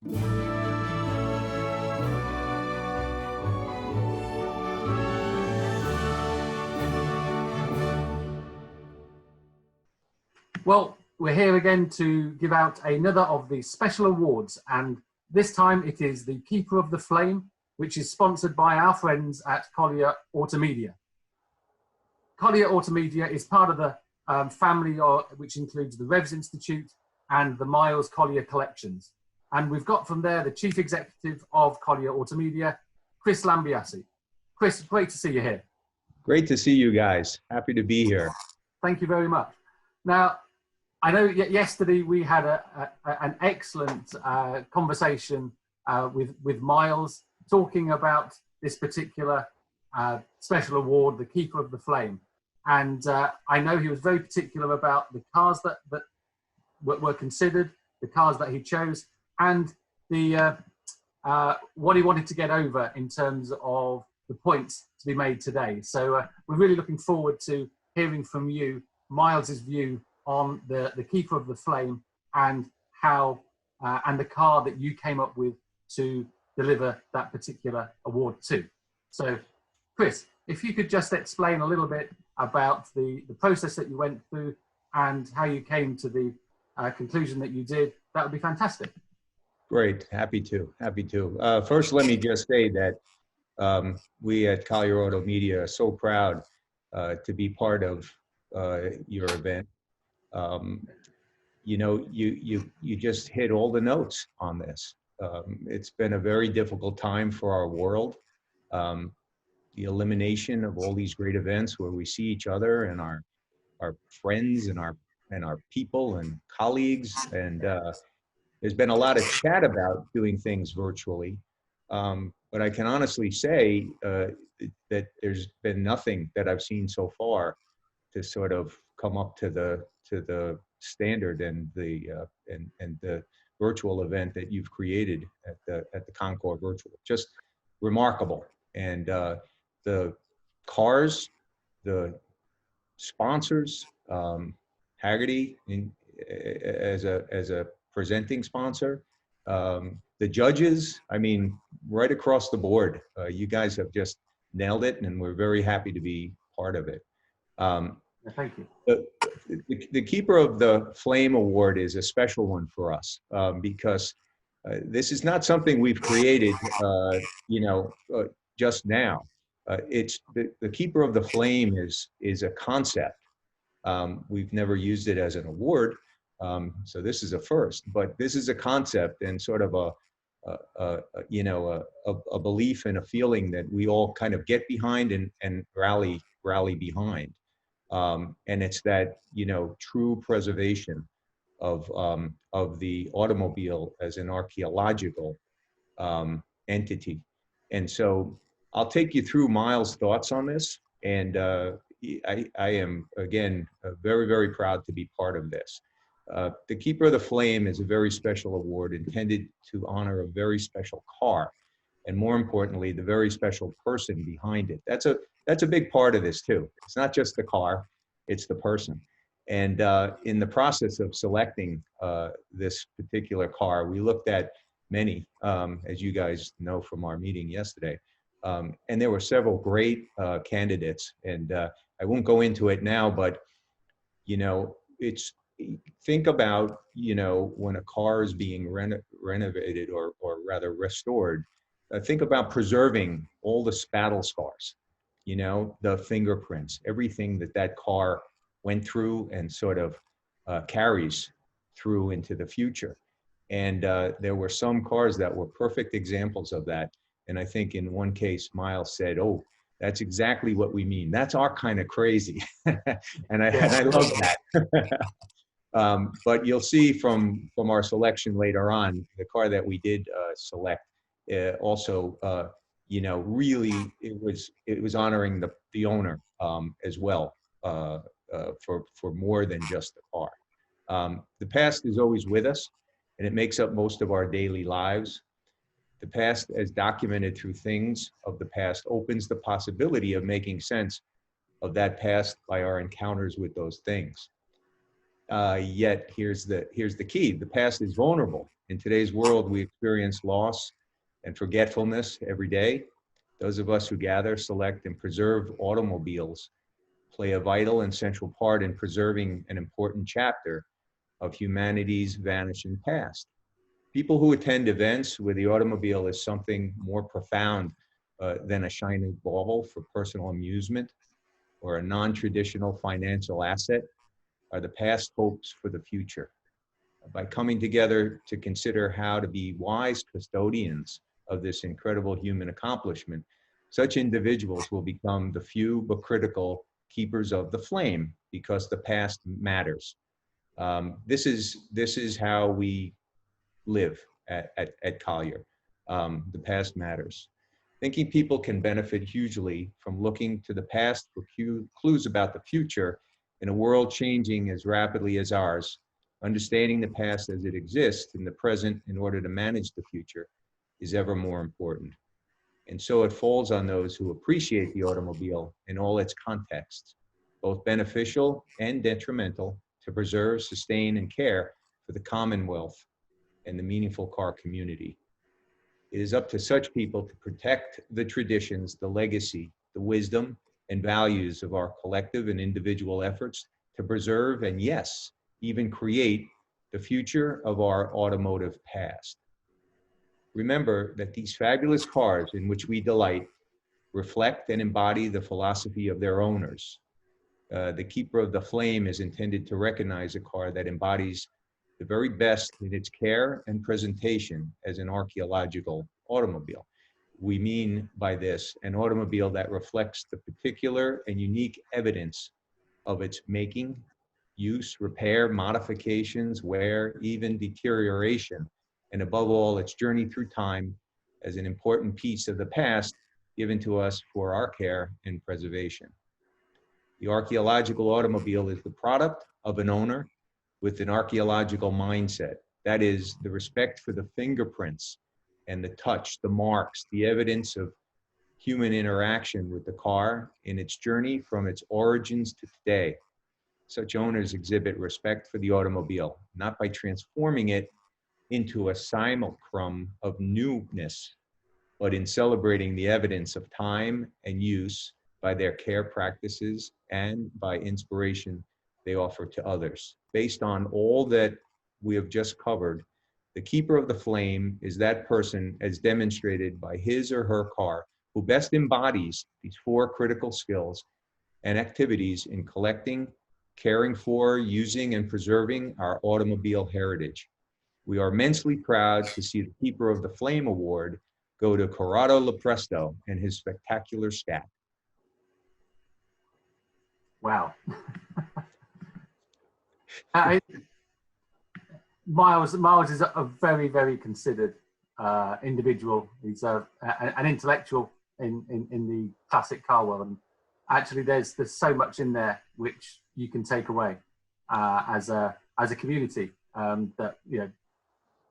Well, we're here again to give out another of the special awards, and this time it is the Keeper of the Flame, which is sponsored by our friends at Collier Automedia. Collier Automedia is part of the family which includes the Revs Institute and the Miles Collier collections. And we've got from there the Chief Executive of Collier Automedia, Chris Lambiasi. Chris, great to see you here. Great to see you guys. Happy to be here. Thank you very much. Now, I know yesterday we had an excellent conversation with Miles talking about this particular special award, the Keeper of the Flame. And I know he was very particular about the cars that were considered, the cars that he chose, and the what he wanted to get over in terms of the points to be made today. So we're really looking forward to hearing from you, Miles's view on the Keeper of the Flame and how and the car that you came up with to deliver that particular award to. So, Chris, if you could just explain a little bit about the process that you went through and how you came to the conclusion that you did, that would be fantastic. Great, happy to. First, let me just say that we at Collier Automedia are so proud to be part of your event. You know, you just hit all the notes on this. It's been a very difficult time for our world. The elimination of all these great events where we see each other and our friends and our people and colleagues, and there's been a lot of chat about doing things virtually. But I can honestly say that there's been nothing that I've seen so far to sort of come up to the standard and the virtual event that you've created at the Concours virtual. Just remarkable. And the cars, the sponsors, Haggerty as a presenting sponsor, the judges, I mean, right across the board, you guys have just nailed it, and we're very happy to be part of it. Thank you. The Keeper of the Flame Award is a special one for us because this is not something we've created, just now. It's the Keeper of the Flame is a concept. We've never used it as an award, so this is a first. But this is a concept and sort of a belief and a feeling that we all kind of get behind and rally behind. And it's that, true preservation of the automobile as an archaeological entity. And so I'll take you through Miles' thoughts on this. And I am, again, very, very proud to be part of this. The Keeper of the Flame is a very special award intended to honor a very special car. And more importantly, the very special person behind it. That's a big part of this too. It's not just the car, it's the person. And in the process of selecting this particular car, we looked at many, as you guys know from our meeting yesterday. And there were several great candidates. And I won't go into it now, but, think about, when a car is being renovated or rather restored, think about preserving all the battle scars, the fingerprints, everything that car went through and sort of carries through into the future. And there were some cars that were perfect examples of that. And I think in one case, Miles said, "Oh, that's exactly what we mean. That's our kind of crazy." and I love that. But you'll see from our selection later on, the car that we did select also, really it was honoring the owner as well for more than just the car. The past is always with us, and it makes up most of our daily lives. The past, as documented through things of the past, opens the possibility of making sense of that past by our encounters with those things. Yet here's the key: the past is vulnerable In today's world, we experience loss and forgetfulness every day. Those of us who gather, select, and preserve automobiles play a vital and central part in preserving an important chapter of humanity's vanishing past. People who attend events where the automobile is something more profound than a shiny bauble for personal amusement or a non-traditional financial asset are the past hopes for the future. By coming together to consider how to be wise custodians of this incredible human accomplishment, such individuals will become the few but critical keepers of the flame because the past matters. This is how we live at Collier. The past matters. Thinking people can benefit hugely from looking to the past for clues about the future in a world changing as rapidly as ours. Understanding the past as it exists in the present in order to manage the future is ever more important. And so it falls on those who appreciate the automobile in all its contexts, both beneficial and detrimental, to preserve, sustain, and care for the commonwealth and the meaningful car community. It is up to such people to protect the traditions, the legacy, the wisdom, and values of our collective and individual efforts to preserve and, yes, even create the future of our automotive past. Remember that these fabulous cars in which we delight reflect and embody the philosophy of their owners. The Keeper of the Flame is intended to recognize a car that embodies the very best in its care and presentation as an archaeological automobile. We mean by this an automobile that reflects the particular and unique evidence of its making, use, repair, modifications, wear, even deterioration, and above all, its journey through time as an important piece of the past given to us for our care and preservation. The archaeological automobile is the product of an owner with an archaeological mindset. That is, the respect for the fingerprints and the touch, the marks, the evidence of human interaction with the car in its journey from its origins to today. Such owners exhibit respect for the automobile, not by transforming it into a simulacrum of newness, but in celebrating the evidence of time and use by their care practices and by inspiration they offer to others. Based on all that we have just covered, the Keeper of the Flame is that person, as demonstrated by his or her car, who best embodies these four critical skills and activities in collecting, caring for, using, and preserving our automobile heritage. We are immensely proud to see the Keeper of the Flame Award go to Corrado Lopresto and his spectacular staff. Wow. Miles is a very, very considered individual. He's an intellectual in the classic car world. And actually, there's so much in there which you can take away as a community. That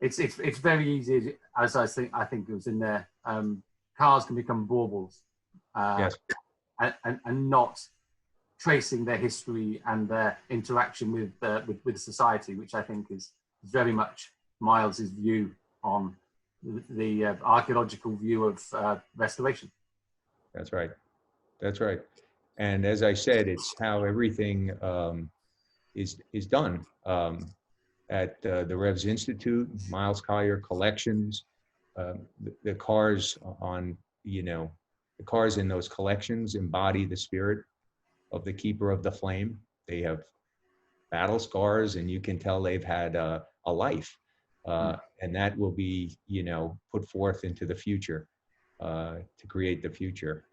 it's very easy, as I think it was in there. Cars can become baubles, Yes. and not tracing their history and their interaction with society, which I think is very much Miles's view on the archaeological view of restoration. That's right. That's right. And as I said, it's how everything is done at the Revs Institute, Miles Collier Collections. The cars on, the cars in those collections embody the spirit of the Keeper of the Flame. They have battle scars, and you can tell they've had a life, and that will be, put forth into the future to create the future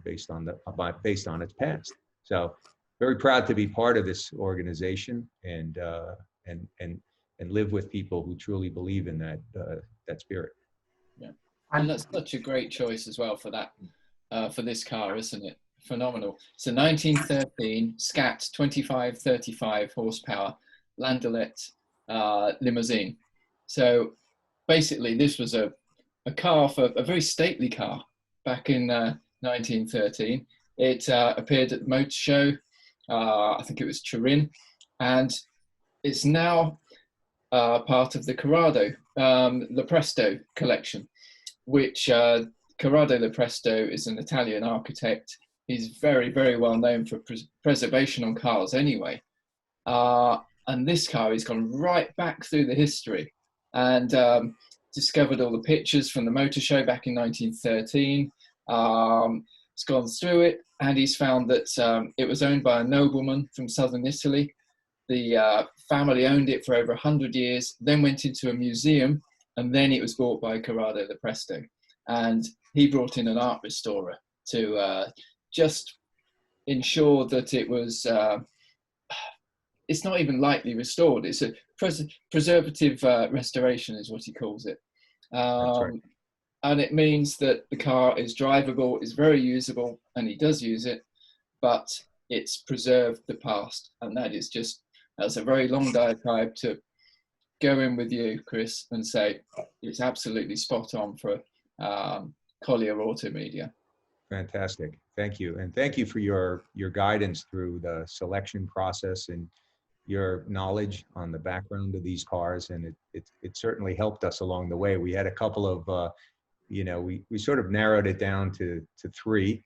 based on its past. So, very proud to be part of this organization and live with people who truly believe in that spirit. Yeah, and that's such a great choice as well for that for this car, isn't it? Phenomenal. It's a 1913 Scat 2535 horsepower Landaulet limousine. So basically, this was a very stately car back in 1913. It appeared at the motor show. I think it was Turin, and it's now part of the Corrado the Presto collection, which Corrado Lepresto is an Italian architect. He's very, very well known for preservation on cars anyway. And this car has gone right back through the history and discovered all the pictures from the motor show back in 1913. It's gone through it, and he's found that it was owned by a nobleman from southern Italy. The family owned it for over 100 years, then went into a museum, and then it was bought by Corrado Lepresto. And he brought in an art restorer to just ensure that it was, it's not even lightly restored. It's a preservative restoration is what he calls it. That's right. And it means that the car is drivable, is very usable, and he does use it, but it's preserved the past. And that is just, that's a very long diatribe to go in with you, Chris, and say it's absolutely spot on for Collier Automedia. Fantastic. Thank you. And thank you for your guidance through the selection process and your knowledge on the background of these cars. And it certainly helped us along the way. We had a couple of, you know, we sort of narrowed it down to three,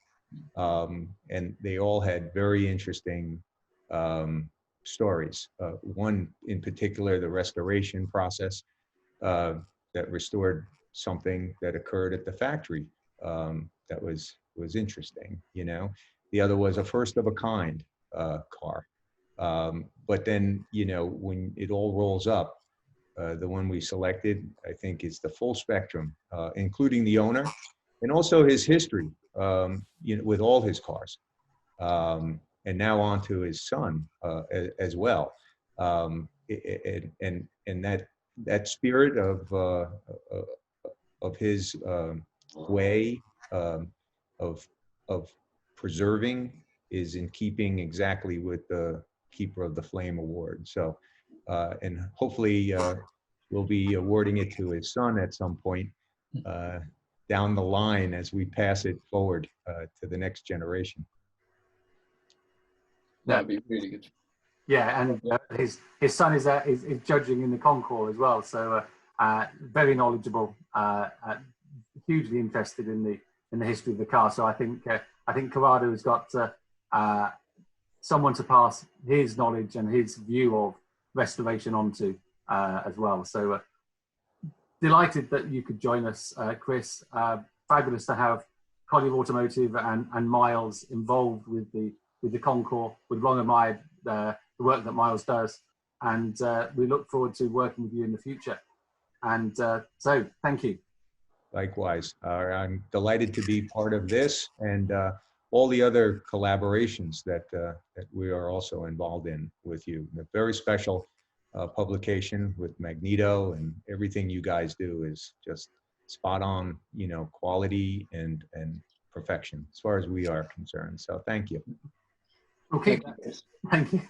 and they all had very interesting stories. One in particular, the restoration process that restored something that occurred at the factory that was interesting, you know. The other was a first of a kind car. But then, you know, when it all rolls up, the one we selected, I think, is the full spectrum, including the owner and also his history, you know, with all his cars, and now on to his son as well, and that spirit of his way of preserving is in keeping exactly with the Keeper of the Flame Award. So, and hopefully we'll be awarding it to his son at some point down the line as we pass it forward to the next generation. That would be really good. Yeah, and his son is judging in the Concours as well, so very knowledgeable, hugely interested in the history of the car. So I think Corrado has got someone to pass his knowledge and his view of restoration onto as well. So delighted that you could join us, Chris. Fabulous to have Collier Automotive and Miles involved with the Concours. We've long admired the work that Miles does, and we look forward to working with you in the future. And so thank you. Likewise, I'm delighted to be part of this and all the other collaborations that we are also involved in with you. A very special publication with Magneto, and everything you guys do is just spot on, you know, quality and perfection as far as we are concerned. So thank you. Okay, thank you.